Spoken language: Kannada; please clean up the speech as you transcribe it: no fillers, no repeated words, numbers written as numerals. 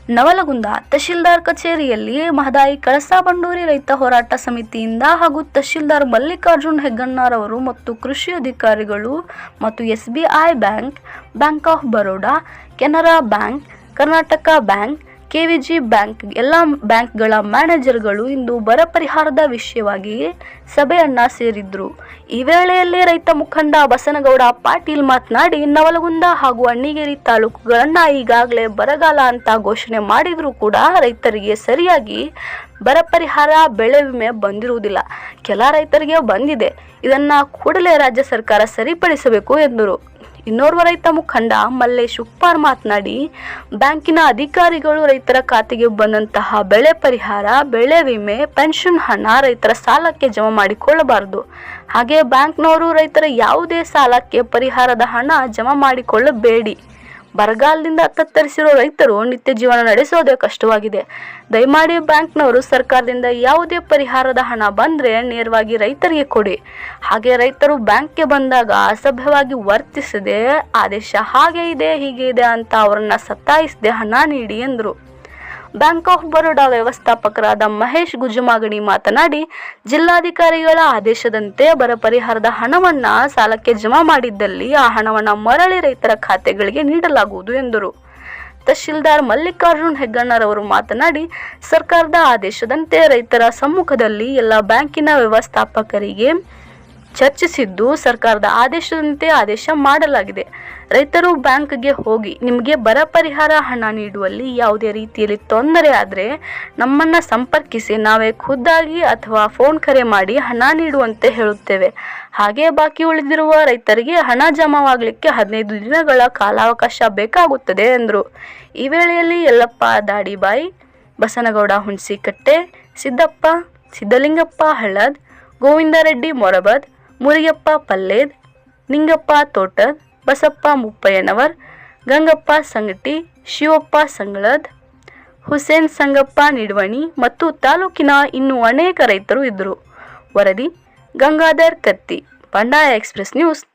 ನವಲಗುಂದ ತಹಶೀಲ್ದಾರ್ ಕಚೇರಿಯಲ್ಲಿ ಮಹದಾಯಿ ಕಳಸಾ ಬಂಡೂರಿ ರೈತ ಹೋರಾಟ ಸಮಿತಿಯಿಂದ ಹಾಗೂ ತಹಶೀಲ್ದಾರ್ ಮಲ್ಲಿಕಾರ್ಜುನ್ ಹೆಗ್ಗಣ್ಣರವರು ಮತ್ತು ಕೃಷಿ ಅಧಿಕಾರಿಗಳು ಮತ್ತು SBI bank, bank of Baroda, Canara bank, Karnataka bank, KVG bank ಎಲ್ಲ ಬ್ಯಾಂಕ್ಗಳ ಮ್ಯಾನೇಜರ್ಗಳು ಇಂದು ಬರ ಪರಿಹಾರದ ವಿಷಯವಾಗಿ ಸಭೆಯನ್ನ ಸೇರಿದ್ರು. ಈ ವೇಳೆಯಲ್ಲಿ ರೈತ ಮುಖಂಡ ಬಸನಗೌಡ ಪಾಟೀಲ್ ಮಾತನಾಡಿ, ನವಲಗುಂದ ಹಾಗೂ ಅಣ್ಣಿಗೇರಿ ತಾಲೂಕುಗಳನ್ನ ಈಗಾಗಲೇ ಬರಗಾಲ ಅಂತ ಘೋಷಣೆ ಮಾಡಿದ್ರು ಕೂಡ ರೈತರಿಗೆ ಸರಿಯಾಗಿ ಬರ ಪರಿಹಾರ, ಬೆಳೆ ವಿಮೆ ಬಂದಿರುವುದಿಲ್ಲ. ಕೆಲ ರೈತರಿಗೆ ಬಂದಿದೆ. ಇದನ್ನ ಕೂಡಲೇ ರಾಜ್ಯ ಸರ್ಕಾರ ಸರಿಪಡಿಸಬೇಕು ಎಂದರು. ಇನ್ನೋರ್ವ ರೈತ ಮುಖಂಡ ಮಲ್ಲೇಶ್ ಉಪ್ಪಾರ್ ಮಾತನಾಡಿ, ಬ್ಯಾಂಕಿನ ಅಧಿಕಾರಿಗಳು ರೈತರ ಖಾತೆಗೆ ಬಂದಂತಹ ಬೆಳೆ ಪರಿಹಾರ, ಬೆಳೆ ವಿಮೆ, ಪೆನ್ಷನ್ ಹಣ ರೈತರ ಸಾಲಕ್ಕೆ ಜಮಾ ಮಾಡಿಕೊಳ್ಳಬಾರದು. ಹಾಗೆ ಬ್ಯಾಂಕ್ನವರು ರೈತರ ಯಾವುದೇ ಸಾಲಕ್ಕೆ ಪರಿಹಾರದ ಹಣ ಜಮಾ ಮಾಡಿಕೊಳ್ಳಬೇಡಿ. ಬರಗಾಲದಿಂದ ತತ್ತರಿಸಿರೋ ರೈತರು ನಿತ್ಯ ಜೀವನ ನಡೆಸೋದೇ ಕಷ್ಟವಾಗಿದೆ. ದಯಮಾಡಿ ಬ್ಯಾಂಕ್ನವರು ಸರ್ಕಾರದಿಂದ ಯಾವುದೇ ಪರಿಹಾರದ ಹಣ ಬಂದರೆ ನೇರವಾಗಿ ರೈತರಿಗೆ ಕೊಡಿ. ಹಾಗೆ ರೈತರು ಬ್ಯಾಂಕ್ಗೆ ಬಂದಾಗ ಅಸಭ್ಯವಾಗಿ ವರ್ತಿಸದೆ ಆದೇಶ ಹಾಗೆ ಇದೆ ಹೀಗೆ ಇದೆ ಅಂತ ಅವರನ್ನ ಸತ್ತಾಯಿಸದೆ ಹಣ ನೀಡಿ ಎಂದರು. ಬ್ಯಾಂಕ್ ಆಫ್ ಬರೋಡಾ ವ್ಯವಸ್ಥಾಪಕರಾದ ಮಹೇಶ್ ಗುಜಮಾಗಣಿ ಮಾತನಾಡಿ, ಜಿಲ್ಲಾಧಿಕಾರಿಗಳ ಆದೇಶದಂತೆ ಬರ ಪರಿಹಾರದ ಹಣವನ್ನ ಸಾಲಕ್ಕೆ ಜಮಾ ಮಾಡಿದ್ದಲ್ಲಿ ಆ ಹಣವನ್ನ ಮರಳಿ ರೈತರ ಖಾತೆಗಳಿಗೆ ನೀಡಲಾಗುವುದು ಎಂದರು. ತಹಶೀಲ್ದಾರ್ ಮಲ್ಲಿಕಾರ್ಜುನ್ ಹೆಗ್ಗಣ್ಣರವರು ಮಾತನಾಡಿ, ಸರ್ಕಾರದ ಆದೇಶದಂತೆ ರೈತರ ಸಮ್ಮುಖದಲ್ಲಿ ಎಲ್ಲ ಬ್ಯಾಂಕಿನ ವ್ಯವಸ್ಥಾಪಕರಿಗೆ ಚರ್ಚಿಸಿದ್ದು ಸರ್ಕಾರದ ಆದೇಶದಂತೆ ಆದೇಶ ಮಾಡಲಾಗಿದೆ. ರೈತರು ಬ್ಯಾಂಕ್ಗೆ ಹೋಗಿ ನಿಮಗೆ ಬರ ಪರಿಹಾರ ಹಣ ನೀಡುವಲ್ಲಿ ಯಾವುದೇ ರೀತಿಯಲ್ಲಿ ತೊಂದರೆ ಆದರೆ ನಮ್ಮನ್ನು ಸಂಪರ್ಕಿಸಿ, ನಾವೇ ಖುದ್ದಾಗಿ ಅಥವಾ ಫೋನ್ ಕರೆ ಮಾಡಿ ಹಣ ನೀಡುವಂತೆ ಹೇಳುತ್ತೇವೆ. ಹಾಗೆ ಬಾಕಿ ಉಳಿದಿರುವ ರೈತರಿಗೆ ಹಣ ಜಮಾವಾಗಲಿಕ್ಕೆ 15 ದಿನಗಳ ಕಾಲಾವಕಾಶ ಬೇಕಾಗುತ್ತದೆ ಎಂದರು. ಈ ವೇಳೆಯಲ್ಲಿ ಯಲ್ಲಪ್ಪ ದಾಡಿಬಾಯಿ, ಬಸನಗೌಡ ಹುಣಸಿಕಟ್ಟೆ, ಸಿದ್ದಪ್ಪ ಸಿದ್ದಲಿಂಗಪ್ಪ ಹಳ್ಳದ್, ಗೋವಿಂದರೆಡ್ಡಿ ಮೊರಬದ್, ಮುರಿಯಪ್ಪ ಪಲ್ಲೇದ್, ನಿಂಗಪ್ಪ ತೋಟದ್, ಬಸಪ್ಪ ಮುಪ್ಪಯ್ಯನವರ್, ಗಂಗಪ್ಪ ಸಂಗಟಿ, ಶಿವಪ್ಪ ಸಂಗಳದ್, ಹುಸೇನ್ ಸಂಗಪ್ಪ ನಿಡ್ವಣಿ ಮತ್ತು ತಾಲೂಕಿನ ಇನ್ನೂ ಅನೇಕ ರೈತರು ಇದ್ದರು. ವರದಿ ಗಂಗಾಧರ್ ಕತ್ತಿ, ಬಂಡಾಯ ಎಕ್ಸ್‌ಪ್ರೆಸ್ ನ್ಯೂಸ್.